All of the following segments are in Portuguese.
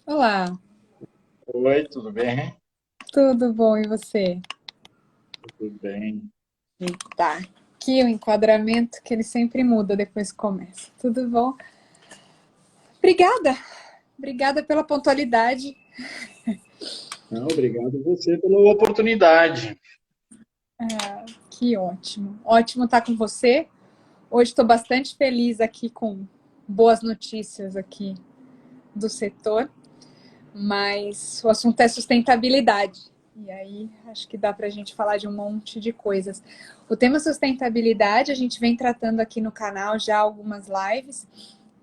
Olá, Oi, tudo bem? tudo bom e você? Tudo bem. Tá, aqui o enquadramento que ele sempre muda depois que começa. Tudo bom? Obrigada, obrigada pela pontualidade. Não, obrigado você pela oportunidade. Que ótimo, ótimo estar com você. Hoje estou bastante feliz aqui com boas notícias aqui do setor, mas o assunto é sustentabilidade. E aí, acho que dá para a gente falar de um monte de coisas. O tema sustentabilidade a gente vem tratando aqui no canal já algumas lives.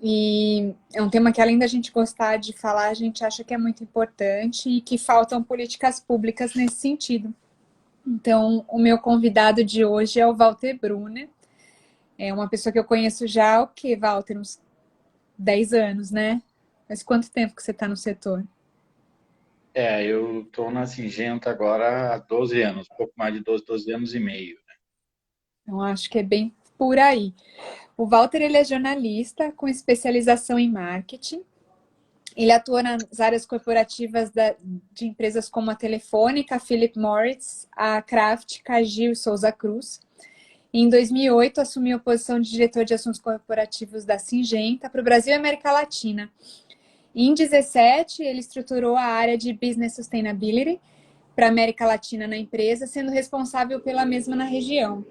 E é um tema que, além da gente gostar de falar, a gente acha que é muito importante e que faltam políticas públicas nesse sentido. Então, o meu convidado de hoje é o Walter Brunner. É uma pessoa que eu conheço já, o que, Walter? Uns 10 anos, né? Mas quanto tempo que você está no setor? Eu estou na Singenta agora há 12 anos, pouco mais de 12 anos e meio. Então, acho que é bem por aí. O Walter ele é jornalista com especialização em marketing. Ele atua nas áreas corporativas de empresas como a Telefônica, a Philip Morris, a Kraft, Cargill e Souza Cruz. Em 2008, assumiu a posição de diretor de assuntos corporativos da Singenta para o Brasil e América Latina. Em 2017, ele estruturou a área de Business Sustainability para a América Latina na empresa, sendo responsável pela mesma na região.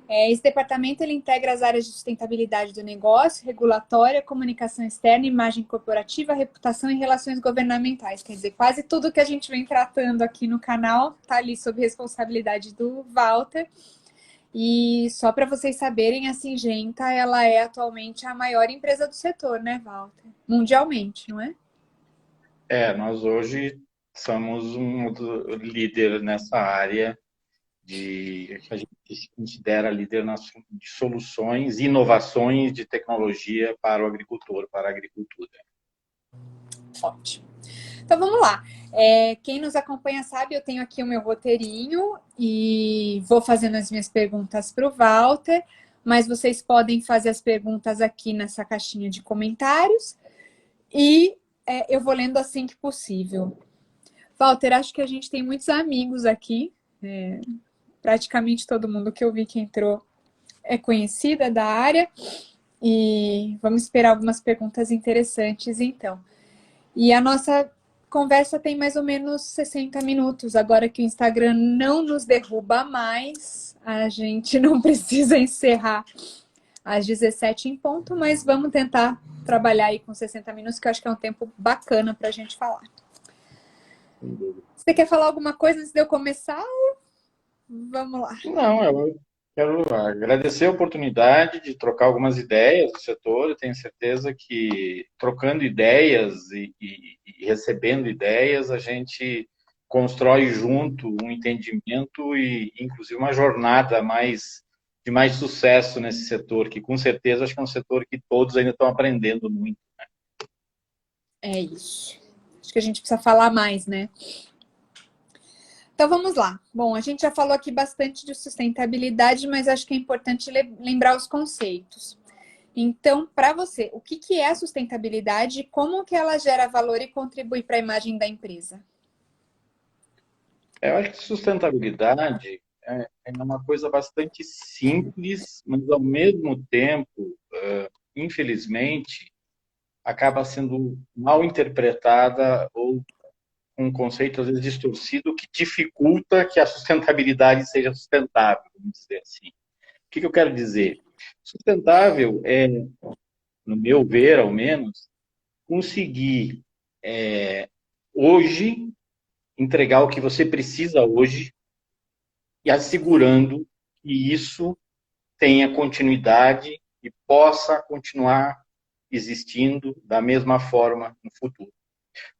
Esse departamento ele integra as áreas de sustentabilidade do negócio, regulatória, comunicação externa, imagem corporativa, reputação e relações governamentais. Quer dizer, quase tudo que a gente vem tratando aqui no canal está ali sob responsabilidade do Walter. E só para vocês saberem, a Singenta ela é atualmente a maior empresa do setor, né, Walter? Mundialmente, não é? Nós hoje somos um líder nessa área que a gente se considera líder de soluções e inovações de tecnologia para o agricultor, para a agricultura. Ótimo. Então vamos lá. Quem nos acompanha sabe, eu tenho aqui o meu roteirinho e vou fazendo as minhas perguntas para o Walter, mas vocês podem fazer as perguntas aqui nessa caixinha de comentários e eu vou lendo assim que possível. Walter, acho que a gente tem muitos amigos aqui, praticamente todo mundo que eu vi que entrou é conhecida da área e vamos esperar algumas perguntas interessantes então. E a nossa conversa tem mais ou menos 60 minutos. Agora que o Instagram não nos derruba mais, a gente não precisa encerrar às 17 em ponto, mas vamos tentar trabalhar aí com 60 minutos, que eu acho que é um tempo bacana para a gente falar. Você quer falar alguma coisa antes de eu começar? Vamos lá. Não, eu quero agradecer a oportunidade de trocar algumas ideias do setor. Eu tenho certeza que trocando ideias e recebendo ideias, a gente constrói junto um entendimento e, inclusive, uma jornada de mais sucesso nesse setor, que com certeza acho que é um setor que todos ainda estão aprendendo muito. É isso. Acho que a gente precisa falar mais, né? Então vamos lá. Bom, a gente já falou aqui bastante de sustentabilidade, mas acho que é importante lembrar os conceitos. Então, para você, o que é a sustentabilidade e como que ela gera valor e contribui para a imagem da empresa? Eu acho que sustentabilidade é uma coisa bastante simples, mas ao mesmo tempo, infelizmente, acaba sendo mal interpretada ou com um conceito às vezes distorcido que dificulta que a sustentabilidade seja sustentável, vamos dizer assim. O que eu quero dizer? Sustentável é, no meu ver, ao menos, conseguir hoje entregar o que você precisa hoje e assegurando que isso tenha continuidade e possa continuar existindo da mesma forma no futuro.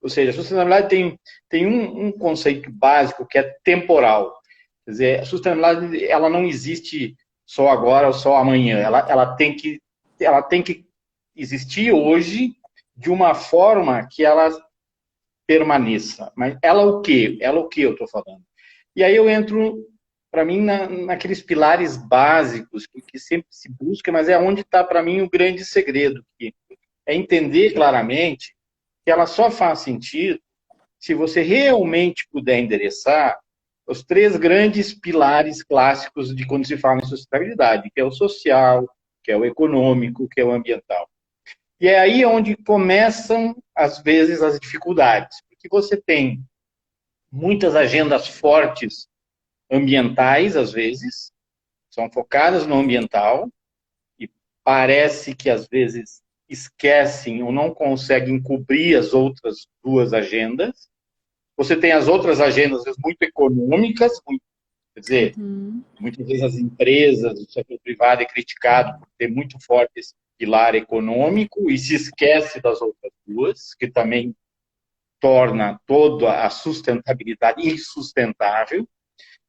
Ou seja, a sustentabilidade tem um conceito básico que é temporal. Quer dizer, a sustentabilidade ela não existe só agora ou só amanhã. Ela tem que existir hoje de uma forma que ela permaneça. Mas ela o quê? Ela o que eu estou falando? E aí eu entro, para mim, naqueles pilares básicos que sempre se busca, mas é onde está, para mim, o grande segredo, que é entender claramente que ela só faz sentido se você realmente puder endereçar os três grandes pilares clássicos de quando se fala em sustentabilidade, que é o social, que é o econômico, que é o ambiental. E é aí onde começam, às vezes, as dificuldades, porque você tem muitas agendas fortes ambientais, às vezes, são focadas no ambiental, e parece que, às vezes, esquecem ou não conseguem cobrir as outras duas agendas. Você tem as outras agendas às vezes, muito econômicas, muito, quer dizer, muitas vezes as empresas, o setor privado é criticado por ter muito forte esse pilar econômico e se esquece das outras duas, que também torna toda a sustentabilidade insustentável.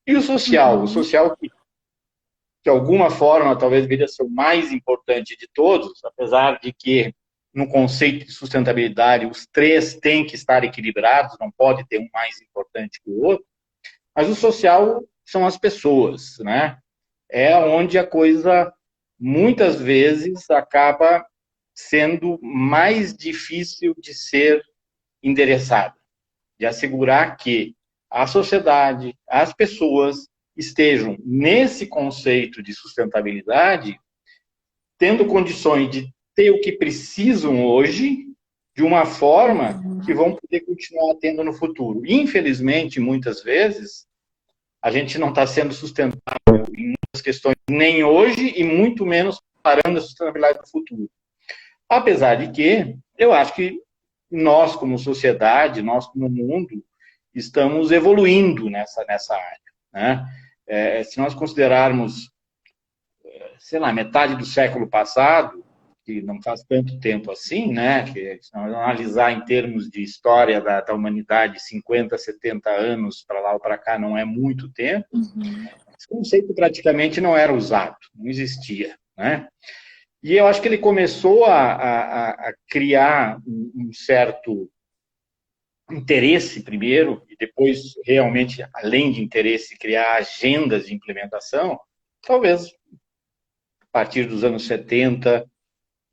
E o social que de alguma forma talvez deveria ser o mais importante de todos, apesar de que no conceito de sustentabilidade os três têm que estar equilibrados, não pode ter um mais importante que o outro, mas o social são as pessoas, né? É onde a coisa muitas vezes acaba sendo mais difícil de ser endereçada, de assegurar que a sociedade, as pessoas estejam nesse conceito de sustentabilidade, tendo condições de ter o que precisam hoje, de uma forma que vão poder continuar tendo no futuro. Infelizmente, muitas vezes, a gente não está sendo sustentável em muitas questões, nem hoje, e muito menos parando a sustentabilidade do futuro. Apesar de que, eu acho que nós, como sociedade, nós, como mundo, estamos evoluindo nessa área. Né? Se nós considerarmos, sei lá, metade do século passado, que não faz tanto tempo assim, né? Que, se nós analisar em termos de história da humanidade, 50, 70 anos para lá ou para cá não é muito tempo, esse conceito praticamente não era usado, não existia. Né? E eu acho que ele começou a criar um certo interesse primeiro, e depois, realmente, além de interesse, criar agendas de implementação, talvez a partir dos anos 70,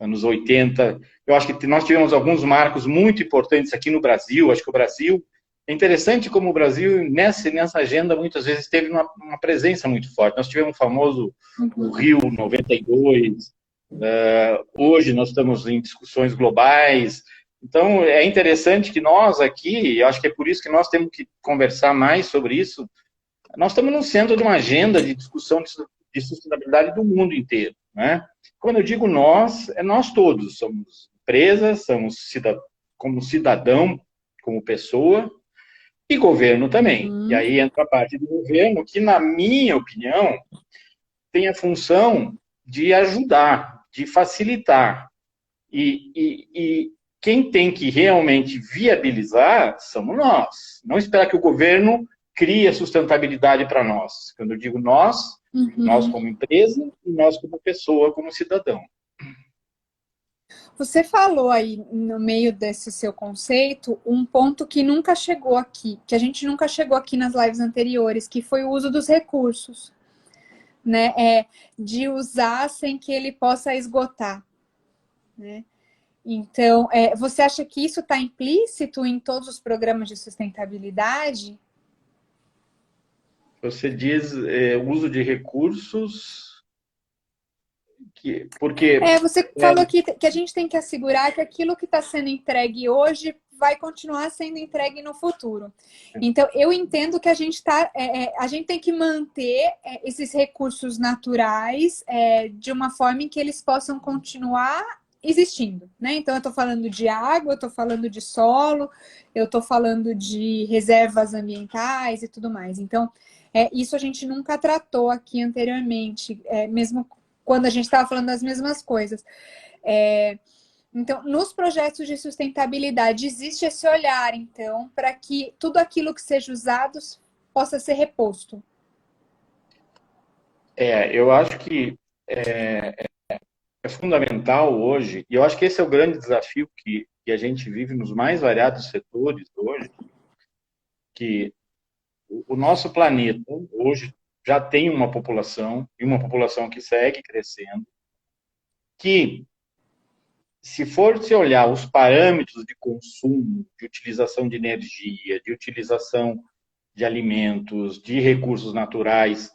anos 80. Eu acho que nós tivemos alguns marcos muito importantes aqui no Brasil. Acho que o Brasil, é interessante como o Brasil, nessa agenda, muitas vezes teve uma presença muito forte. Nós tivemos o famoso o Rio 92, hoje nós estamos em discussões globais. Então, é interessante que nós aqui, eu acho que é por isso que nós temos que conversar mais sobre isso, nós estamos no centro de uma agenda de discussão de sustentabilidade do mundo inteiro. Né? Quando eu digo nós, é nós todos, somos empresas, somos como cidadão, como pessoa, e governo também. E aí entra a parte do governo, que, na minha opinião, tem a função de ajudar, de facilitar. E quem tem que realmente viabilizar somos nós. Não esperar que o governo crie a sustentabilidade para nós. Quando eu digo nós, nós como empresa e nós como pessoa, como cidadão. Você falou aí, no meio desse seu conceito, um ponto que nunca chegou aqui, que a gente nunca chegou aqui nas lives anteriores, que foi o uso dos recursos, né? De usar sem que ele possa esgotar, né? Então, você acha que isso está implícito em todos os programas de sustentabilidade? Você diz uso de recursos, porque... Você falou que a gente tem que assegurar que aquilo que está sendo entregue hoje vai continuar sendo entregue no futuro. Então, eu entendo que a gente tem que manter esses recursos naturais de uma forma em que eles possam continuar existindo, né? Então, eu estou falando de água, eu estou falando de solo, eu estou falando de reservas ambientais e tudo mais. Então, isso a gente nunca tratou aqui anteriormente, mesmo quando a gente estava falando das mesmas coisas. Então, nos projetos de sustentabilidade, existe esse olhar, então, para que tudo aquilo que seja usado possa ser reposto. Eu acho que é fundamental hoje, e eu acho que esse é o grande desafio que a gente vive nos mais variados setores hoje, que o nosso planeta hoje já tem uma população, e uma população que segue crescendo, que se for se olhar os parâmetros de consumo, de utilização de energia, de utilização de alimentos, de recursos naturais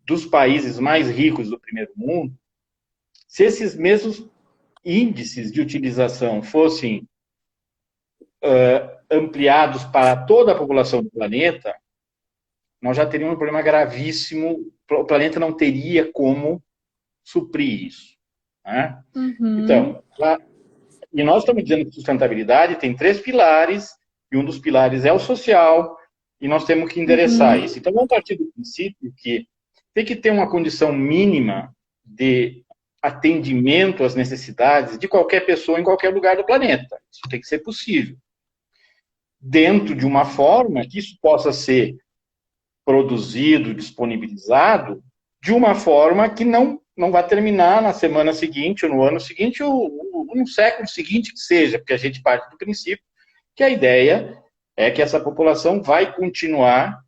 dos países mais ricos do primeiro mundo, se esses mesmos índices de utilização fossem ampliados para toda a população do planeta, nós já teríamos um problema gravíssimo, o planeta não teria como suprir isso. Né? Então, e nós estamos dizendo que sustentabilidade tem 3 pilares, e um dos pilares é o social, e nós temos que endereçar isso. Então, vamos partir do princípio que tem que ter uma condição mínima de atendimento às necessidades de qualquer pessoa em qualquer lugar do planeta. Isso tem que ser possível. Dentro de uma forma que isso possa ser produzido, disponibilizado, de uma forma que não vai terminar na semana seguinte, ou no ano seguinte, ou no século seguinte que seja, porque a gente parte do princípio que a ideia é que essa população vai continuar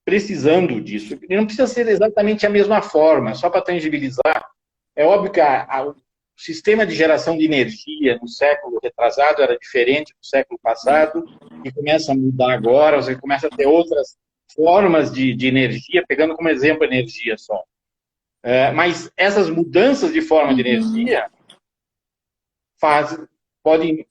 precisando disso. E não precisa ser exatamente a mesma forma, só para tangibilizar. É óbvio que o sistema de geração de energia no século retrasado era diferente do século passado, e começa a mudar agora, você começa a ter outras formas de energia, pegando como exemplo a energia só. Mas essas mudanças de forma de energia podem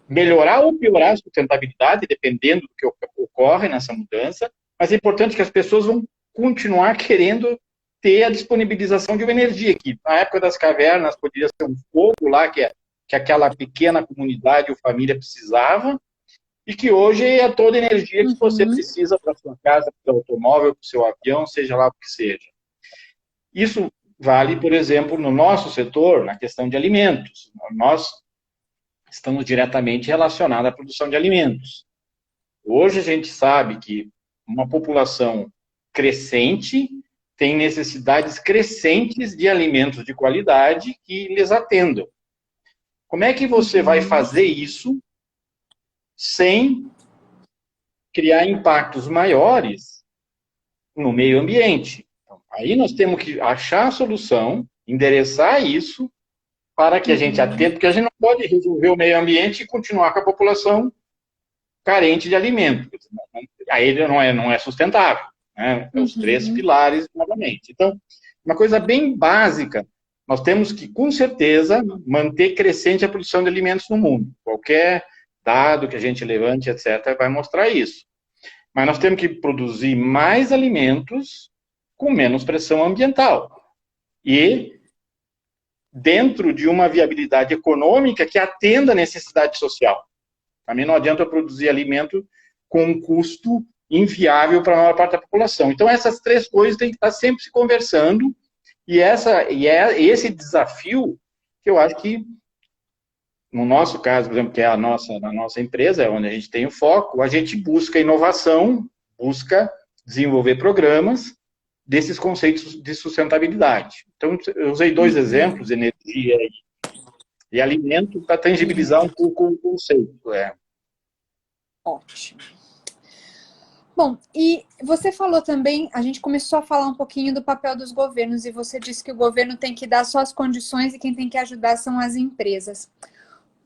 melhorar ou piorar a sustentabilidade, dependendo do que ocorre nessa mudança, mas é importante que as pessoas vão continuar querendo ter a disponibilização de uma energia, que na época das cavernas poderia ser um fogo lá, que aquela pequena comunidade ou família precisava, e que hoje é toda a energia que você precisa para a sua casa, para o seu automóvel, para o seu avião, seja lá o que seja. Isso vale, por exemplo, no nosso setor, na questão de alimentos. Nós estamos diretamente relacionados à produção de alimentos. Hoje a gente sabe que uma população crescente tem necessidades crescentes de alimentos de qualidade que lhes atendam. Como é que você vai fazer isso sem criar impactos maiores no meio ambiente? Aí nós temos que achar a solução, endereçar isso, para que a gente atenda, porque a gente não pode resolver o meio ambiente e continuar com a população carente de alimento. Aí ele não é sustentável. Né? É os 3 pilares, novamente. Então, uma coisa bem básica, nós temos que, com certeza, manter crescente a produção de alimentos no mundo. Qualquer dado que a gente levante, etc., vai mostrar isso. Mas nós temos que produzir mais alimentos com menos pressão ambiental. E dentro de uma viabilidade econômica que atenda a necessidade social. Também não adianta eu produzir alimento com um custo inviável para a maior parte da população. Então, essas 3 coisas têm que estar sempre se conversando, e é esse desafio que eu acho que, no nosso caso, por exemplo, que é a nossa empresa, é onde a gente tem o foco, a gente busca inovação, busca desenvolver programas desses conceitos de sustentabilidade. Então, eu usei 2 exemplos, energia e alimento, para tangibilizar um pouco o conceito. Ótimo. Bom, e você falou também, a gente começou a falar um pouquinho do papel dos governos, e você disse que o governo tem que dar só as condições e quem tem que ajudar são as empresas.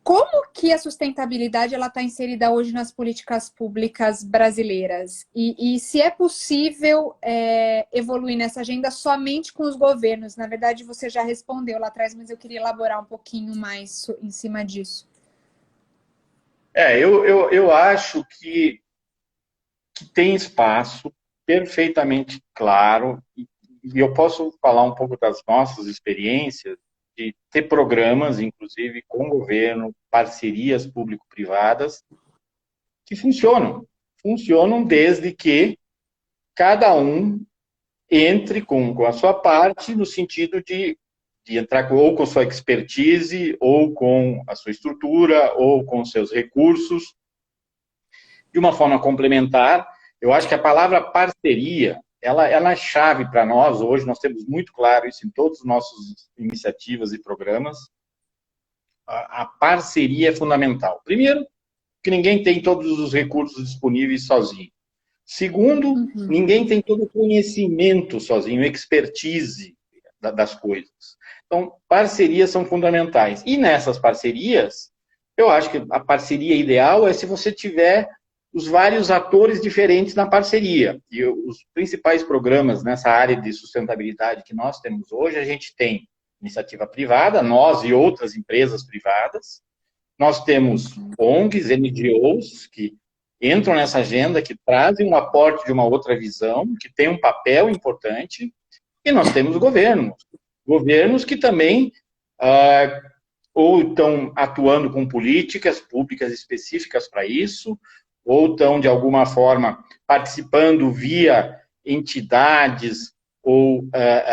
Como que a sustentabilidade está inserida hoje nas políticas públicas brasileiras? E se é possível evoluir nessa agenda somente com os governos? Na verdade, você já respondeu lá atrás, mas eu queria elaborar um pouquinho mais em cima disso. Eu acho que tem espaço perfeitamente claro, e eu posso falar um pouco das nossas experiências, de ter programas, inclusive com o governo, parcerias público-privadas, que funcionam. Funcionam desde que cada um entre com a sua parte, no sentido de entrar ou com sua expertise, ou com a sua estrutura, ou com seus recursos, de uma forma complementar. Eu acho que a palavra parceria, ela é chave para nós hoje, nós temos muito claro isso em todas as nossas iniciativas e programas. A parceria é fundamental. Primeiro, que ninguém tem todos os recursos disponíveis sozinho. Segundo, ninguém tem todo o conhecimento sozinho, expertise. das coisas. Então, parcerias são fundamentais. E nessas parcerias, eu acho que a parceria ideal é se você tiver os vários atores diferentes na parceria. E os principais programas nessa área de sustentabilidade que nós temos hoje, a gente tem iniciativa privada, nós e outras empresas privadas. Nós temos ONGs, NGOs, que entram nessa agenda, que trazem um aporte de uma outra visão, que tem um papel importante. E nós temos governos que também ou estão atuando com políticas públicas específicas para isso, ou estão, de alguma forma, participando via entidades ou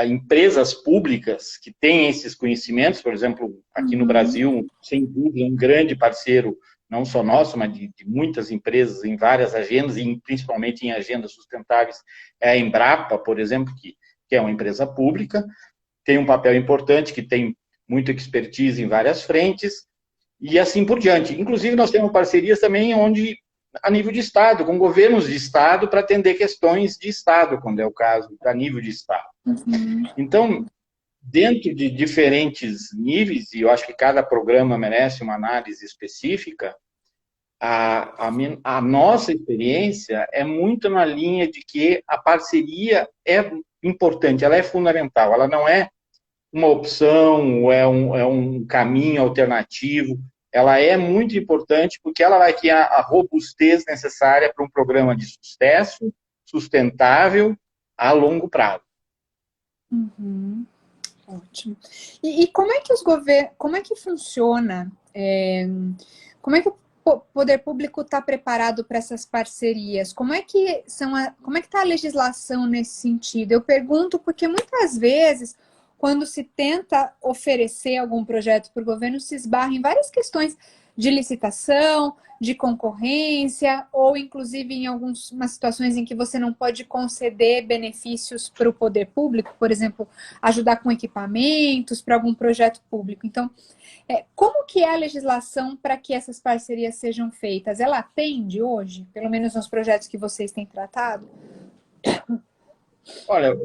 empresas públicas que têm esses conhecimentos. Por exemplo, aqui no Brasil, sem dúvida, um grande parceiro, não só nosso, mas de muitas empresas em várias agendas, e principalmente em agendas sustentáveis, é a Embrapa, por exemplo, que é uma empresa pública, tem um papel importante, que tem muita expertise em várias frentes, e assim por diante. Inclusive, nós temos parcerias também a nível de Estado, com governos de Estado, para atender questões de Estado, quando é o caso, a nível de Estado. Então, dentro de diferentes níveis, e eu acho que cada programa merece uma análise específica, a nossa experiência é muito na linha de que a parceria é importante, ela é fundamental, ela não é uma opção, é um caminho alternativo, ela é muito importante porque ela vai criar a robustez necessária para um programa de sucesso, sustentável, a longo prazo. Ótimo. E como é que como é que funciona? Como é que o poder público está preparado para essas parcerias? Como é que está a legislação nesse sentido? Eu pergunto porque muitas vezes, quando se tenta oferecer algum projeto para o governo, se esbarra em várias questões de licitação, de concorrência, ou inclusive em algumas situações em que você não pode conceder benefícios para o poder público, por exemplo, ajudar com equipamentos para algum projeto público. Então, como que é a legislação para que essas parcerias sejam feitas? Ela atende hoje, pelo menos nos projetos que vocês têm tratado? Olha,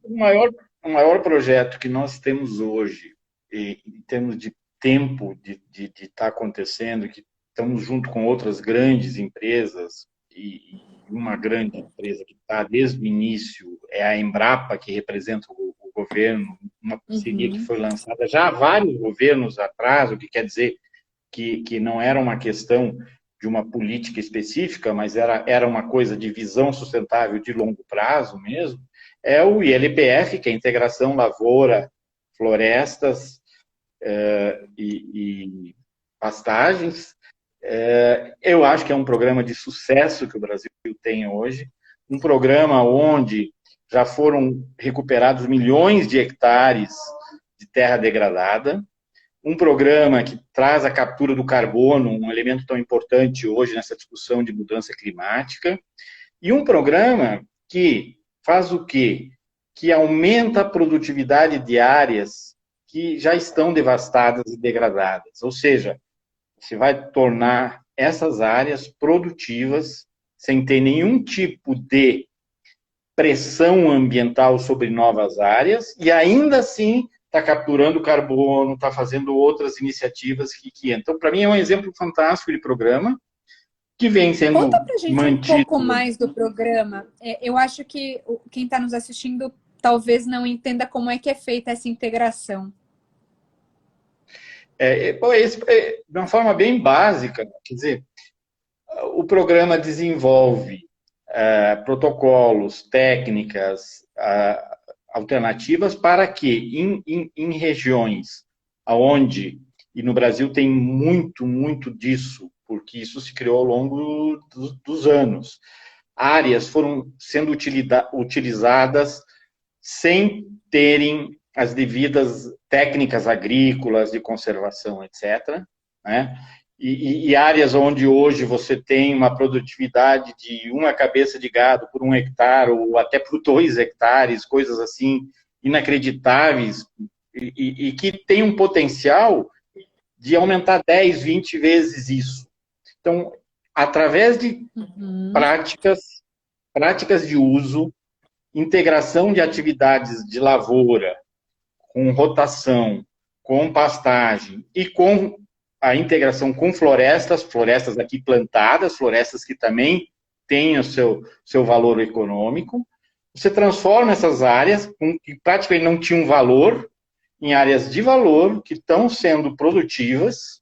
o maior projeto que nós temos hoje, em termos de tempo de estar acontecendo, que estamos junto com outras grandes empresas, e uma grande empresa que está desde o início é a Embrapa, que representa o governo, uma parceria que foi lançada já há vários governos atrás, o que quer dizer que não era uma questão de uma política específica, mas era uma coisa de visão sustentável de longo prazo mesmo, é o ILPF, que é a Integração Lavoura, Florestas e Pastagens. Eu acho que é um programa de sucesso que o Brasil tem hoje, um programa onde já foram recuperados milhões de hectares de terra degradada, um programa que traz a captura do carbono, um elemento tão importante hoje nessa discussão de mudança climática, e um programa que faz o quê? Que aumenta a produtividade de áreas que já estão devastadas e degradadas. Ou seja, você vai tornar essas áreas produtivas sem ter nenhum tipo de pressão ambiental sobre novas áreas e ainda assim está capturando carbono, está fazendo outras iniciativas que entram. Então, para mim, é um exemplo fantástico de programa que vem sendo Conta pra gente mantido. Um pouco mais do programa. Eu acho que quem está nos assistindo talvez não entenda como é que é feita essa integração. De uma forma bem básica, quer dizer, o programa desenvolve protocolos, técnicas alternativas para que em regiões onde, e no Brasil tem muito disso, porque isso se criou ao longo dos anos, áreas foram sendo utilizadas sem terem as devidas técnicas agrícolas de conservação, etc., né? E áreas onde hoje você tem uma produtividade de uma cabeça de gado por 1 hectare, ou até por 2 hectares, coisas assim inacreditáveis, e que tem um potencial de aumentar 10, 20 vezes isso. Então, através de práticas de uso, integração de atividades de lavoura com rotação, com pastagem e com a integração com florestas, florestas aqui plantadas, florestas que também têm o seu valor econômico. Você transforma essas áreas, que praticamente não tinham valor, em áreas de valor, que estão sendo produtivas.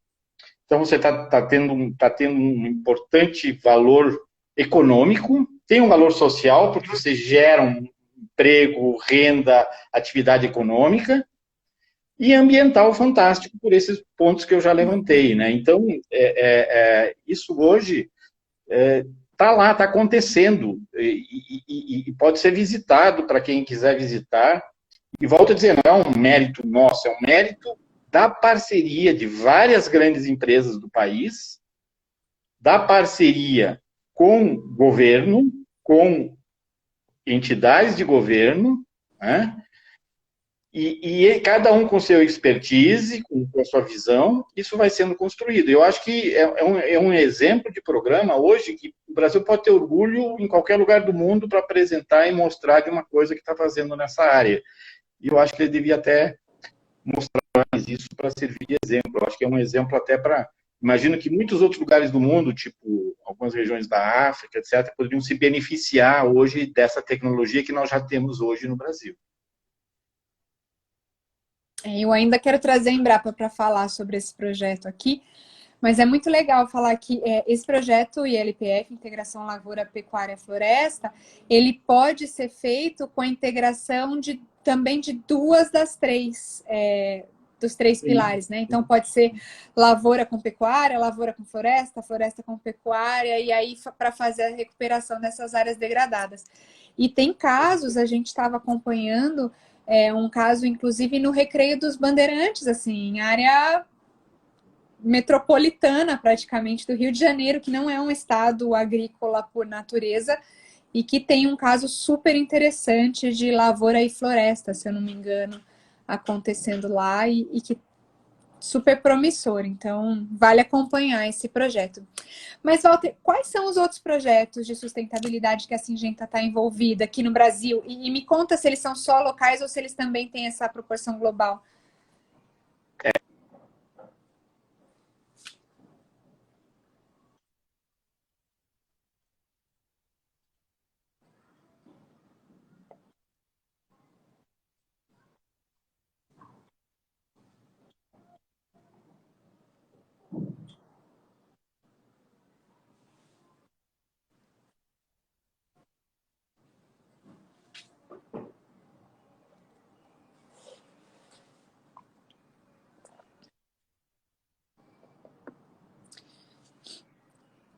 Então, você está tendo um importante valor econômico, tem um valor social, porque você gera um emprego, renda, atividade econômica, e ambiental fantástico por esses pontos que eu já levantei, né? Então, isso hoje está lá, está acontecendo, e pode ser visitado para quem quiser visitar. E volto a dizer, não é um mérito nosso, é um mérito da parceria de várias grandes empresas do país, da parceria com governo, com entidades de governo, né? E cada um com seu expertise, com a sua visão, isso vai sendo construído. Eu acho que é um exemplo de programa hoje que o Brasil pode ter orgulho em qualquer lugar do mundo para apresentar e mostrar de uma coisa que está fazendo nessa área. E eu acho que ele devia até mostrar mais isso para servir de exemplo. Eu acho que é um exemplo até para... Imagino que muitos outros lugares do mundo, tipo algumas regiões da África, etc., poderiam se beneficiar hoje dessa tecnologia que nós já temos hoje no Brasil. Eu ainda quero trazer a Embrapa para falar sobre esse projeto aqui, mas é muito legal falar que esse projeto ILPF, Integração Lavoura, Pecuária, Floresta, ele pode ser feito com a integração também de duas das três, dos três pilares, né? Então pode ser lavoura com pecuária, lavoura com floresta, floresta com pecuária, e aí para fazer a recuperação dessas áreas degradadas. E tem casos, a gente estava acompanhando um caso, inclusive, no Recreio dos Bandeirantes, assim, em área metropolitana, praticamente, do Rio de Janeiro, que não é um estado agrícola por natureza, e que tem um caso super interessante de lavoura e floresta, se eu não me engano, acontecendo lá, e que super promissor. Então, vale acompanhar esse projeto. Mas, Walter, quais são os outros projetos de sustentabilidade que a Syngenta está envolvida aqui no Brasil? E me conta se eles são só locais ou se eles também têm essa proporção global.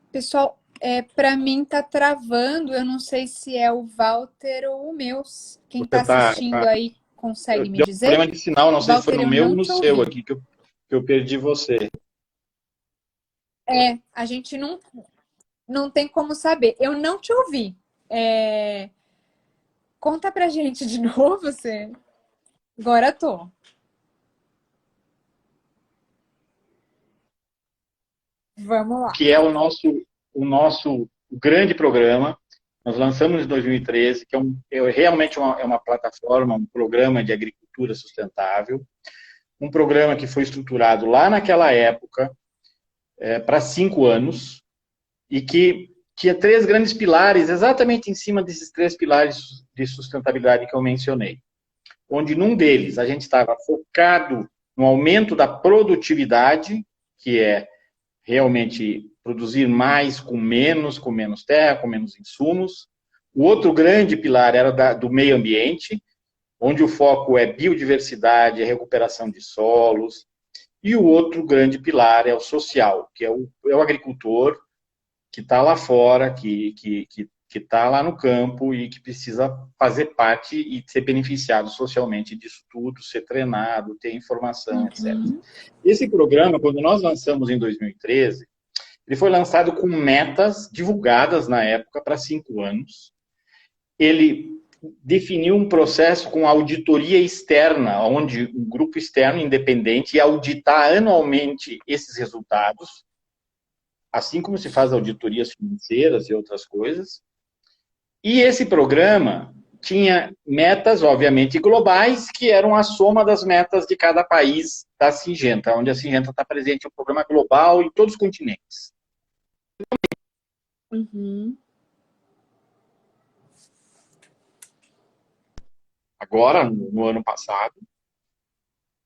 Pessoal, para mim tá travando, eu não sei se é o Walter ou o meu. Quem está assistindo aí consegue me dizer? Deu problema de sinal, não sei Walter, se foi no meu ou no seu aqui, que eu perdi você. A gente não tem como saber. Eu não te ouvi. Conta pra gente de novo, você. Agora tô. Vamos lá. Que é o nosso grande programa. Nós lançamos em 2013, que realmente uma plataforma, um programa de agricultura sustentável, um programa que foi estruturado lá naquela época para 5 anos e que tinha 3 grandes pilares, exatamente em cima desses 3 pilares de sustentabilidade que eu mencionei. Onde num deles a gente estava focado no aumento da produtividade, que é realmente produzir mais com menos terra, com menos insumos. O outro grande pilar era do meio ambiente, onde o foco é biodiversidade, recuperação de solos. E o outro grande pilar é o social, que é o agricultor que está lá fora, que está lá no campo e que precisa fazer parte e ser beneficiado socialmente disso tudo, ser treinado, ter informação, etc. Esse programa, quando nós lançamos em 2013, ele foi lançado com metas divulgadas na época para 5 anos. Ele definiu um processo com auditoria externa, onde um grupo externo independente ia auditar anualmente esses resultados, assim como se faz auditorias financeiras e outras coisas. E esse programa tinha metas, obviamente, globais, que eram a soma das metas de cada país da Syngenta, onde a Syngenta está presente em um programa global em todos os continentes. Uhum. Agora, no ano passado,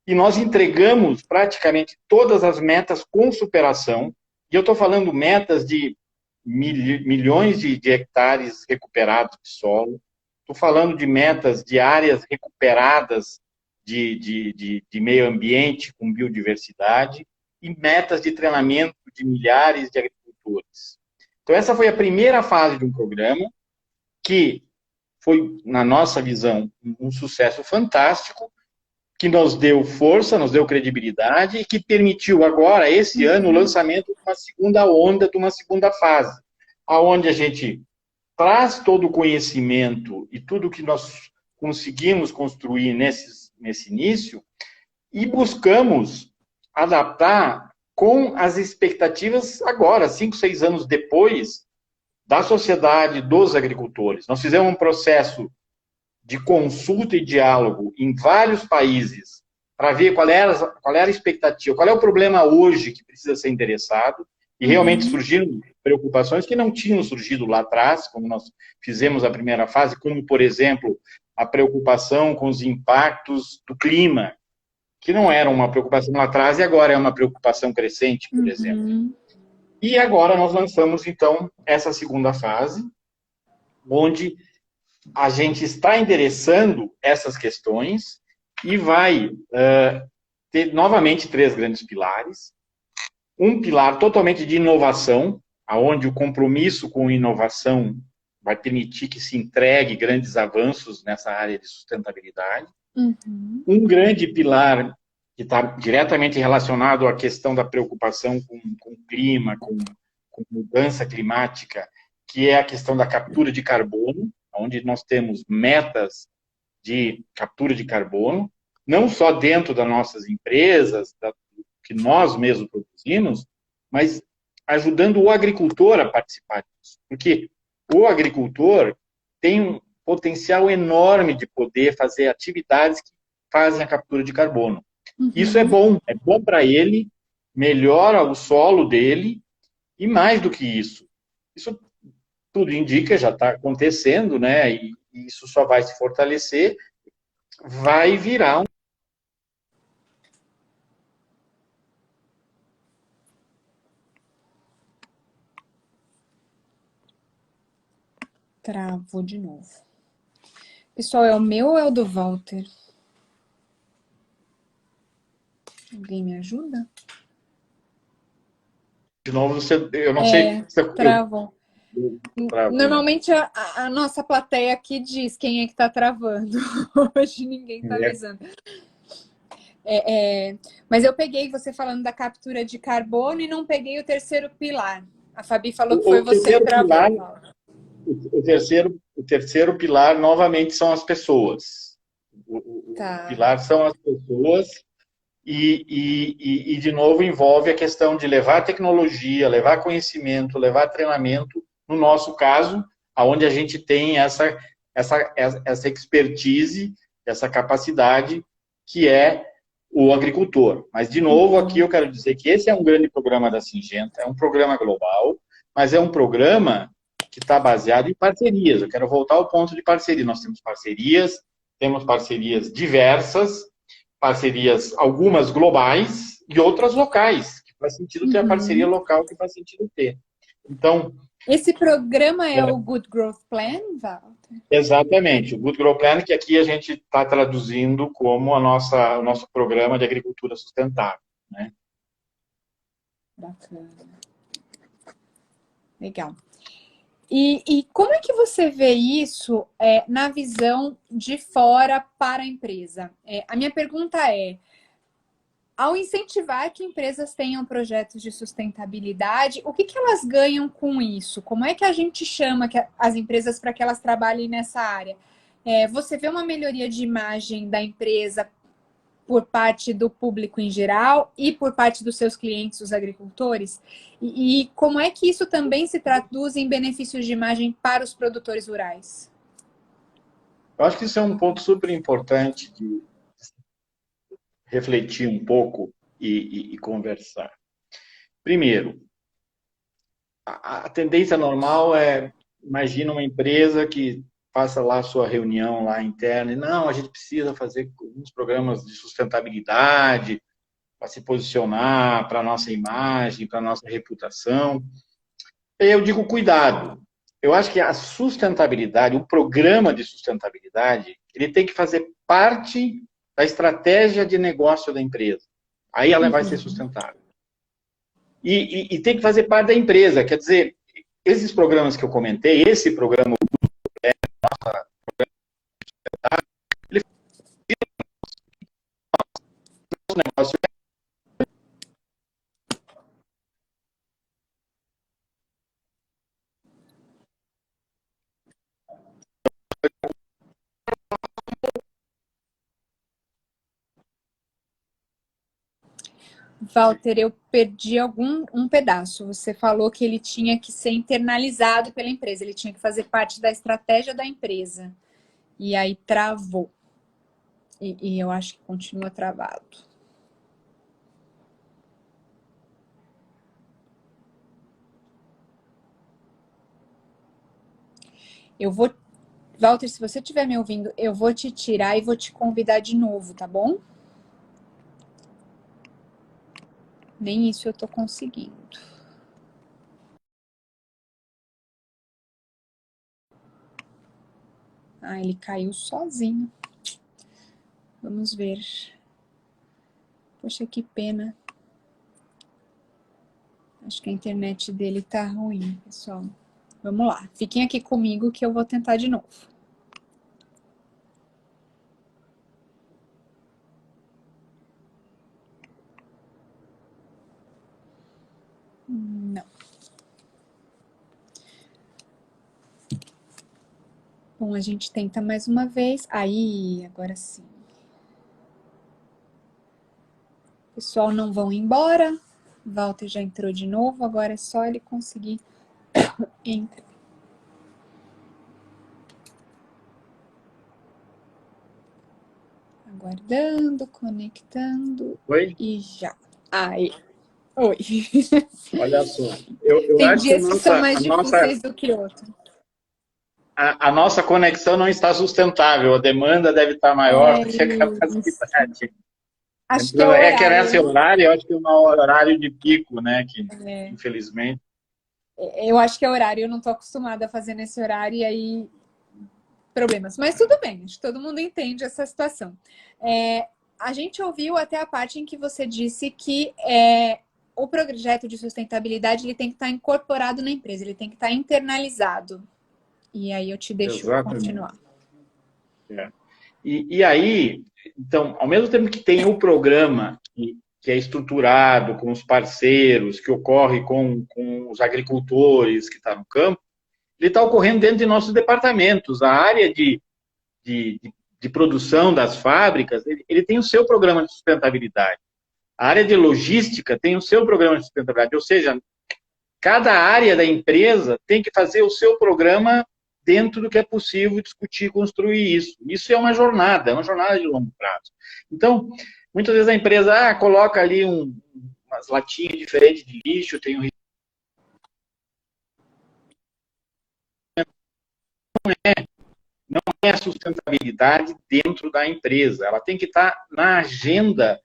e nós entregamos praticamente todas as metas com superação, e eu estou falando metas de milhões de hectares recuperados de solo, estou falando de metas de áreas recuperadas de meio ambiente com biodiversidade e metas de treinamento de milhares de agricultores. Então, essa foi a primeira fase de um programa que foi, na nossa visão, um sucesso fantástico, que nos deu força, nos deu credibilidade e que permitiu agora, esse ano, o lançamento de uma segunda onda, de uma segunda fase, aonde a gente traz todo o conhecimento e tudo que nós conseguimos construir nesse início e buscamos adaptar com as expectativas agora, 5, 6 anos depois, da sociedade, dos agricultores. Nós fizemos um processo de consulta e diálogo em vários países para ver qual era a expectativa, qual é o problema hoje que precisa ser endereçado, e realmente surgiram preocupações que não tinham surgido lá atrás, como nós fizemos a primeira fase, como, por exemplo, a preocupação com os impactos do clima, que não era uma preocupação lá atrás e agora é uma preocupação crescente, por exemplo. E agora nós lançamos, então, essa segunda fase, onde a gente está endereçando essas questões e vai ter novamente 3 grandes pilares. Um pilar totalmente de inovação, onde o compromisso com inovação vai permitir que se entregue grandes avanços nessa área de sustentabilidade. Um grande pilar que está diretamente relacionado à questão da preocupação com o clima, com mudança climática, que é a questão da captura de carbono, onde nós temos metas de captura de carbono, não só dentro das nossas empresas, que nós mesmos produzimos, mas ajudando o agricultor a participar disso. Porque o agricultor tem um potencial enorme de poder fazer atividades que fazem a captura de carbono. Isso é bom para ele, melhora o solo dele, e mais do que isso tudo indica, já está acontecendo, né? E isso só vai se fortalecer, vai virar Travou de novo. Pessoal, é o meu ou é o do Walter? Alguém me ajuda? De novo, eu não sei... Travou. Normalmente a nossa plateia aqui diz quem é que está travando. Hoje ninguém está avisando. Mas eu peguei você falando da captura de carbono e não peguei o terceiro pilar. A Fabi falou que foi você que travou. O terceiro pilar, novamente, são as pessoas. O pilar são as pessoas e, de novo, envolve a questão de levar tecnologia, levar conhecimento, levar treinamento, no nosso caso, onde a gente tem essa expertise, essa capacidade, que é o agricultor. Mas, de novo, aqui eu quero dizer que esse é um grande programa da Syngenta, é um programa global, mas é um programa que está baseado em parcerias. Eu quero voltar ao ponto de parceria. Nós temos parcerias diversas, parcerias, algumas globais e outras locais, que faz sentido ter a parceria local, que faz sentido ter. Então... Esse programa é o Good Growth Plan, Walter? Exatamente. O Good Growth Plan, que aqui a gente está traduzindo como o nosso programa de agricultura sustentável, né? Bacana. Legal. E como é que você vê isso na visão de fora para a empresa? A minha pergunta é, ao incentivar que empresas tenham projetos de sustentabilidade, o que elas ganham com isso? Como é que a gente chama as empresas para que elas trabalhem nessa área? Você vê uma melhoria de imagem da empresa por parte do público em geral e por parte dos seus clientes, os agricultores? E como é que isso também se traduz em benefícios de imagem para os produtores rurais? Eu acho que isso é um ponto super importante de refletir um pouco e conversar. Primeiro, a tendência normal é, imagina uma empresa que faça lá a sua reunião lá interna, e não, a gente precisa fazer alguns programas de sustentabilidade para se posicionar para a nossa imagem, para a nossa reputação. E eu digo, cuidado. Eu acho que a sustentabilidade, o programa de sustentabilidade, ele tem que fazer parte da estratégia de negócio da empresa. Aí ela vai ser sustentável. E tem que fazer parte da empresa. Quer dizer, esses programas que eu comentei, esse programa, ele faz um negócio. Walter, eu perdi um pedaço. Você falou que ele tinha que ser internalizado pela empresa, ele tinha que fazer parte da estratégia da empresa. E aí travou. E eu acho que continua travado. Eu vou... Walter, se você estiver me ouvindo, eu vou te tirar e vou te convidar de novo, tá bom? Nem isso eu tô conseguindo. Ah, ele caiu sozinho. Vamos ver. Poxa, que pena. Acho que a internet dele tá ruim, pessoal. Vamos lá. Fiquem aqui comigo que eu vou tentar de novo. Não. Bom, a gente tenta mais uma vez. Aí, agora sim. Pessoal, não vão embora. Walter já entrou de novo. Agora é só ele conseguir entrar. Aguardando, conectando. Oi? E já. Aí. Oi. Olha só. Eu Tem acho que dias que são mais difíceis do que outros. a nossa conexão não está sustentável. A demanda deve estar maior do que a capacidade. Acho que é o É que horário. nesse horário, eu acho que é um horário de pico, né? Que, infelizmente. Eu acho que é horário. Eu não estou acostumada a fazer nesse horário e aí problemas. Mas tudo bem, acho que todo mundo entende essa situação. A gente ouviu até a parte em que você disse que o projeto de sustentabilidade ele tem que estar incorporado na empresa, ele tem que estar internalizado. E aí eu te deixo continuar. E aí, então, ao mesmo tempo que tem o programa que é estruturado com os parceiros, que ocorre com os agricultores que estão no campo, ele está ocorrendo dentro de nossos departamentos. A área de produção das fábricas, ele tem o seu programa de sustentabilidade. A área de logística tem o seu programa de sustentabilidade, ou seja, cada área da empresa tem que fazer o seu programa dentro do que é possível discutir e construir isso. Isso é uma jornada de longo prazo. Então, muitas vezes a empresa coloca ali umas latinhas diferentes de lixo, tem um não é a sustentabilidade dentro da empresa. Ela tem que estar na agenda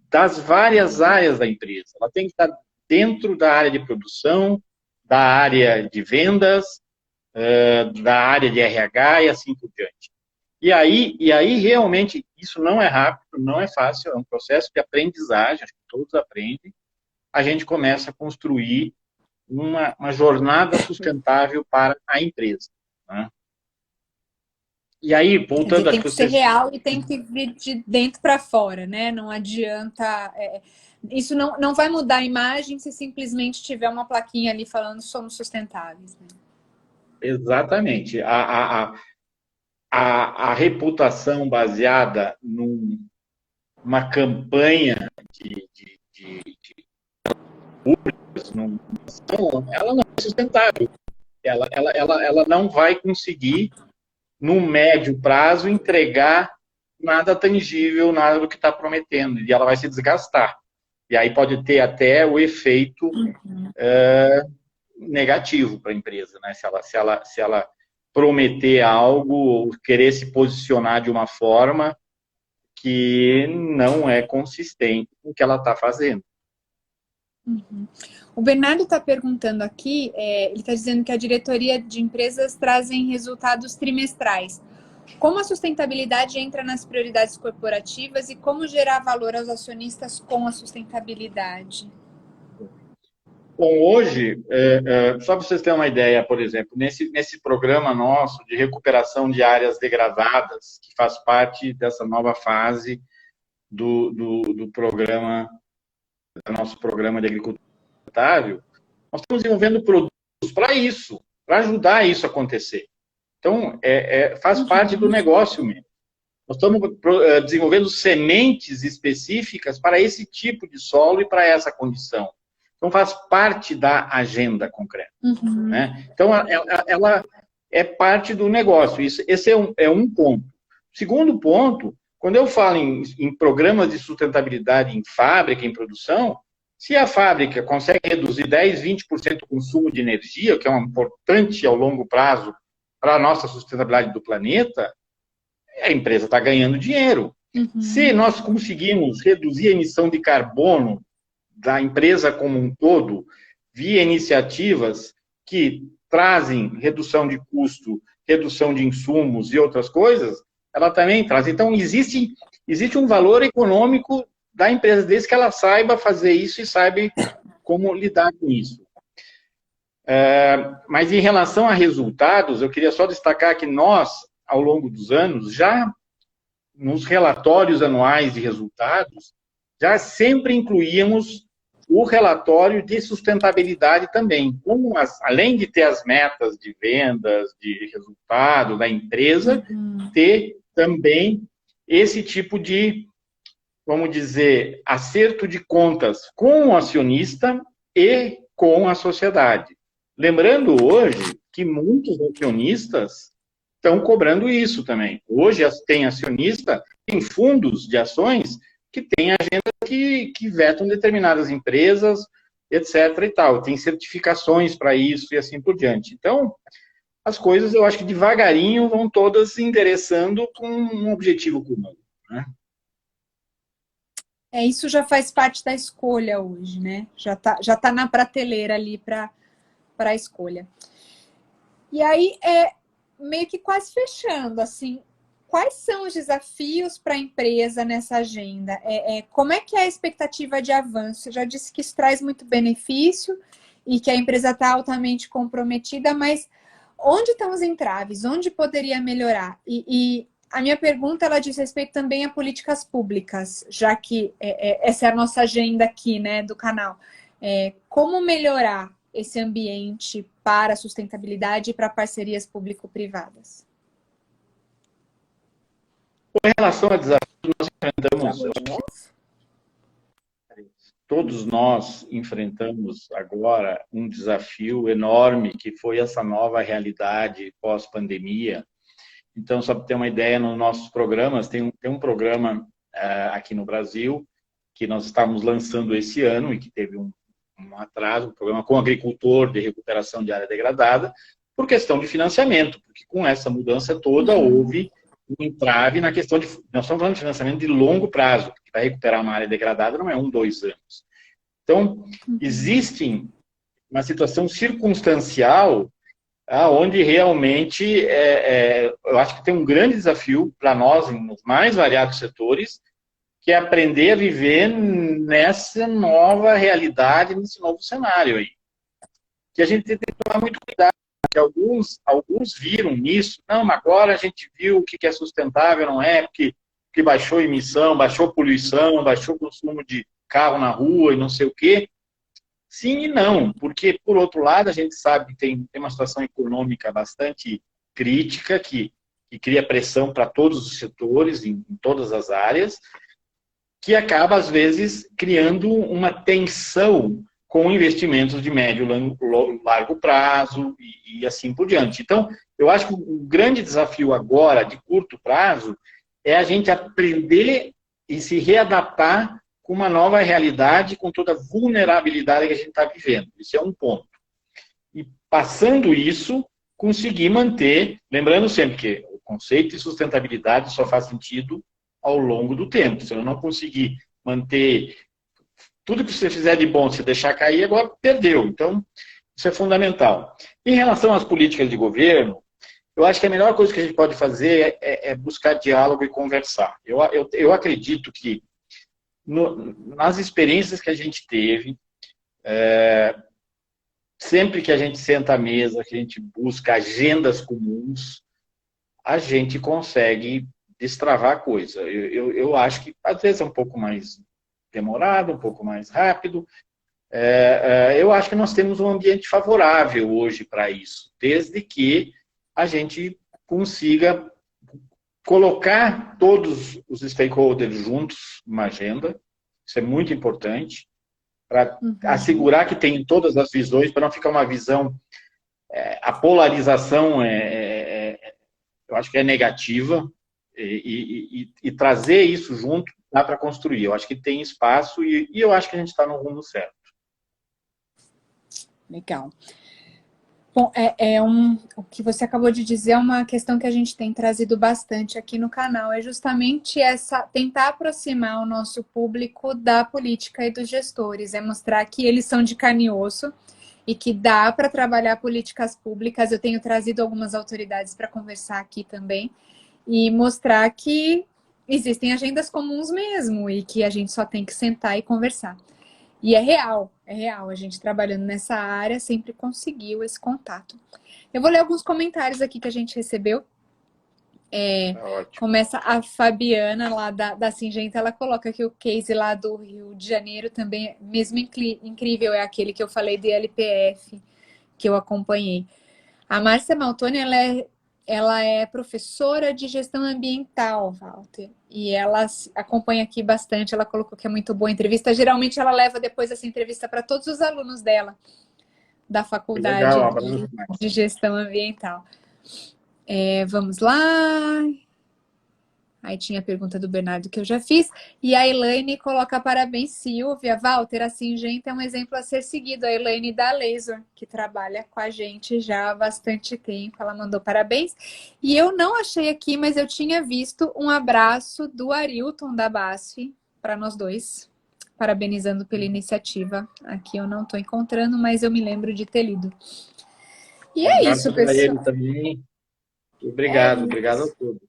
das várias áreas da empresa. Ela tem que estar dentro da área de produção, da área de vendas, da área de RH e assim por diante. E aí, realmente, isso não é rápido, não é fácil, é um processo de aprendizagem, acho que todos aprendem. A gente começa a construir uma jornada sustentável para a empresa. Né? E aí, voltando... Dizer, tem que ser real e tem que vir de dentro para fora, né? Não adianta... isso não vai mudar a imagem se simplesmente tiver uma plaquinha ali falando somos sustentáveis. Né? Exatamente. A reputação baseada numa campanha de públicas, ela não é sustentável. Ela não vai conseguir no médio prazo, entregar nada tangível, nada do que está prometendo, e ela vai se desgastar. E aí pode ter até o efeito negativo para a empresa, né? Se ela prometer algo ou querer se posicionar de uma forma que não é consistente com o que ela está fazendo. Uhum. O Bernardo está perguntando aqui, ele está dizendo que a diretoria de empresas trazem resultados trimestrais. Como a sustentabilidade entra nas prioridades corporativas e como gerar valor aos acionistas com a sustentabilidade? Bom, hoje, só para vocês terem uma ideia, por exemplo, nesse programa nosso de recuperação de áreas degradadas, que faz parte dessa nova fase do programa, do nosso programa de agricultura sustentável, nós estamos desenvolvendo produtos para isso, para ajudar isso a acontecer. Então, faz parte do negócio mesmo. Nós estamos desenvolvendo sementes específicas para esse tipo de solo e para essa condição. Então, faz parte da agenda concreta. Uhum. Né? Então, ela é parte do negócio. Esse é um ponto. Segundo ponto, quando eu falo em programas de sustentabilidade em fábrica, em produção, se a fábrica consegue reduzir 10, 20% o consumo de energia, que é um importante ao longo prazo para a nossa sustentabilidade do planeta, a empresa está ganhando dinheiro. Uhum. Se nós conseguimos reduzir a emissão de carbono da empresa como um todo, via iniciativas que trazem redução de custo, redução de insumos e outras coisas, ela também traz. Então, existe um valor econômico da empresa, desde que ela saiba fazer isso e saiba como lidar com isso. Mas em relação a resultados, eu queria só destacar que nós, ao longo dos anos, já nos relatórios anuais de resultados, já sempre incluíamos o relatório de sustentabilidade também, como além de ter as metas de vendas, de resultado da empresa, ter também esse tipo de, vamos dizer, acerto de contas com o acionista e com a sociedade. Lembrando hoje que muitos acionistas estão cobrando isso também. Hoje tem acionista, tem fundos de ações que têm agenda que vetam determinadas empresas, etc. e tal. Tem certificações para isso e assim por diante. Então, as coisas, eu acho que devagarinho vão todas se endereçando com um objetivo comum. Né? Isso já faz parte da escolha hoje, né? Já tá na prateleira ali para a escolha. E aí, meio que quase fechando, assim, quais são os desafios para a empresa nessa agenda? Como é que é a expectativa de avanço? Você já disse que isso traz muito benefício e que a empresa está altamente comprometida, mas onde estão os entraves? Onde poderia melhorar? E a minha pergunta, ela diz respeito também a políticas públicas, já que essa é a nossa agenda aqui, né, do canal. Como melhorar esse ambiente para a sustentabilidade e para parcerias público-privadas? Com relação a desafios, nós enfrentamos, todos nós enfrentamos agora um desafio enorme, que foi essa nova realidade pós-pandemia. Então, só para ter uma ideia, nos nossos programas, tem um programa aqui no Brasil, que nós estamos lançando esse ano e que teve um atraso, um programa com agricultor de recuperação de área degradada, por questão de financiamento, porque com essa mudança toda houve um entrave na questão de... Nós estamos falando de financiamento de longo prazo, porque para recuperar uma área degradada não é 1, 2 anos. Então, existe uma situação circunstancial onde realmente eu acho que tem um grande desafio para nós, nos mais variados setores, que é aprender a viver nessa nova realidade, nesse novo cenário aí. Que a gente tem que tomar muito cuidado, porque alguns viram nisso, não, mas agora a gente viu o que é sustentável, não é, porque baixou emissão, baixou poluição, baixou consumo de carro na rua e não sei o quê. Sim e não, porque, por outro lado, a gente sabe que tem uma situação econômica bastante crítica, que cria pressão para todos os setores, em todas as áreas, que acaba, às vezes, criando uma tensão com investimentos de médio e largo prazo e assim por diante. Então, eu acho que o grande desafio agora, de curto prazo, é a gente aprender e se readaptar com uma nova realidade, com toda a vulnerabilidade que a gente está vivendo. Isso é um ponto. E passando isso, conseguir manter, lembrando sempre que o conceito de sustentabilidade só faz sentido ao longo do tempo. Se eu não conseguir manter tudo que você fizer de bom, se deixar cair, agora perdeu. Então, isso é fundamental. Em relação às políticas de governo, eu acho que a melhor coisa que a gente pode fazer é buscar diálogo e conversar. Eu acredito que nas experiências que a gente teve, sempre que a gente senta à mesa, que a gente busca agendas comuns, a gente consegue destravar a coisa. Eu acho que às vezes é um pouco mais demorado, um pouco mais rápido. Eu acho que nós temos um ambiente favorável hoje para isso, desde que a gente consiga colocar todos os stakeholders juntos numa agenda. Isso é muito importante, para assegurar que tem todas as visões, para não ficar uma visão... a polarização, eu acho que é negativa, e trazer isso junto dá para construir. Eu acho que tem espaço e eu acho que a gente está no rumo certo. Legal. Bom, o que você acabou de dizer é uma questão que a gente tem trazido bastante aqui no canal, é justamente tentar aproximar o nosso público da política e dos gestores, é mostrar que eles são de carne e osso e que dá para trabalhar políticas públicas. Eu tenho trazido algumas autoridades para conversar aqui também e mostrar que existem agendas comuns mesmo e que a gente só tem que sentar e conversar. E é real. A gente trabalhando nessa área sempre conseguiu esse contato. Eu vou ler alguns comentários aqui que a gente recebeu. Começa a Fabiana, lá da Singenta, ela coloca que o case lá do Rio de Janeiro também, mesmo incrível, é aquele que eu falei de LPF, que eu acompanhei. A Márcia Maltoni, ela é professora de gestão ambiental, Walter, e ela acompanha aqui bastante. Ela colocou que é muito boa a entrevista. Geralmente ela leva depois essa entrevista para todos os alunos dela, da faculdade de gestão ambiental. Vamos lá. Aí tinha a pergunta do Bernardo que eu já fiz. E a Elaine coloca parabéns, Silvia. Walter, a Singenta é um exemplo a ser seguido. A Elaine da Laser, que trabalha com a gente já há bastante tempo. Ela mandou parabéns. E eu não achei aqui, mas eu tinha visto um abraço do Arilton da BASF para nós dois, parabenizando pela iniciativa. Aqui eu não estou encontrando, mas eu me lembro de ter lido. E é isso, pessoal. Ele também. Obrigado, obrigado a todos.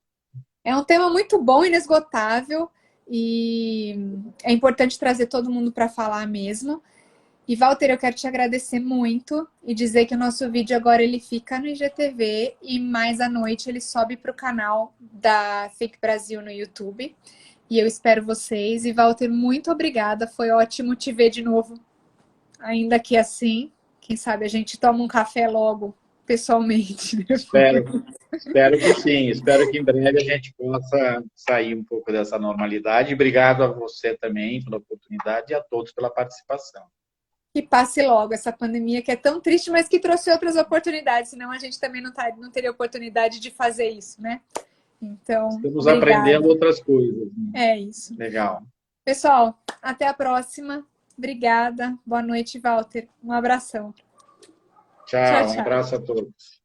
É um tema muito bom, inesgotável, e é importante trazer todo mundo para falar mesmo. E, Walter, eu quero te agradecer muito e dizer que o nosso vídeo agora ele fica no IGTV e mais à noite ele sobe para o canal da Fake Brasil no YouTube. E eu espero vocês. E, Walter, muito obrigada. Foi ótimo te ver de novo, ainda que assim. Quem sabe a gente toma um café logo, pessoalmente. Espero que sim. Espero que em breve a gente possa sair um pouco dessa normalidade. Obrigado a você também pela oportunidade e a todos pela participação. Que passe logo essa pandemia que é tão triste, mas que trouxe outras oportunidades, senão a gente também não teria oportunidade de fazer isso, né? Então, estamos aprendendo outras coisas. É isso. Legal. Pessoal, até a próxima. Obrigada. Boa noite, Walter. Um abração. Tchau. Um abraço a todos.